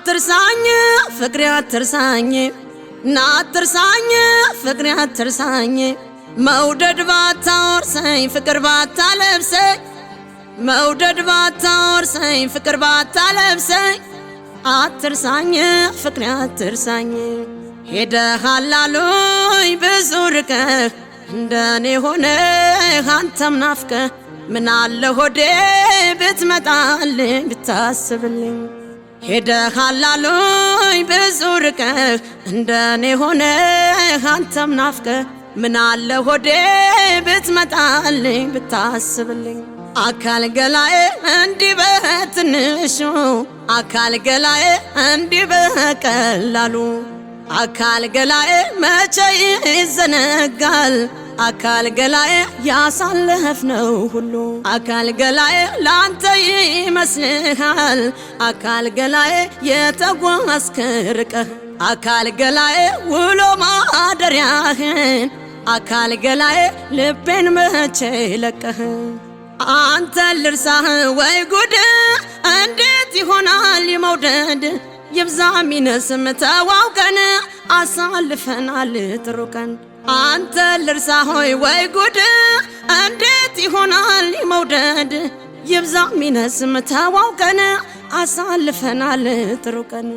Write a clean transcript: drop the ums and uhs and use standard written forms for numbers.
አትርሳኝ ፍቅሬ አትርሳኝ ናትርሳኝ ፍቅሬ አትርሳኝ መውደድ ባታወርሰኝ ፍቅር ባታለብሰኝ መውደድ ባታወርሰኝ ፍቅር ባታለብሰኝ አትርሳኝ ፍቅሬ አትርሳኝ ሄደሃል አሉኝ ብዙ ርቀህ እንደኔ ሆነህ አንተም ናፍቀህ ምናለ ሆዴ ብትመጣልኝ ብታስብልኝ ሄደሃል አሉኝ ብዙ ርቀህ እንደኔ ሆነህ አንተም ናፍቀህ ምናለ ሆዴ ብትመጣልኝ ብታስብልኝ አካል ገላዬ እንዲህ በትንሹ አካል ገላዬ እንዲህ በቀላሉ አካል ገላዬ መቼ ይዘነጋል አካል ገላዬ ያሳለፍነው ሁሉ አካል ገላዬ ላንተ ይመስልሃል አካል ገላዬ የተጓዝክ ርቀህ አካል ገላዬ ውሎ ማደሪያህን አካል ገላዬ ልቤን መቼ ለቀህ አንተ ልርሳህ ወይ ጉድ እንዴት ይሆናል መውደድ ይብዛ ሚነስም ተዋውቀን አሳልፈናል ጥሩ ቀን አንተ ልርሳህ ወይ ጉድ እንዴት ይሆናል መውደድ ይብዛ ሚነስም ተዋውቀን አሳልፈናል ጥሩ ቀን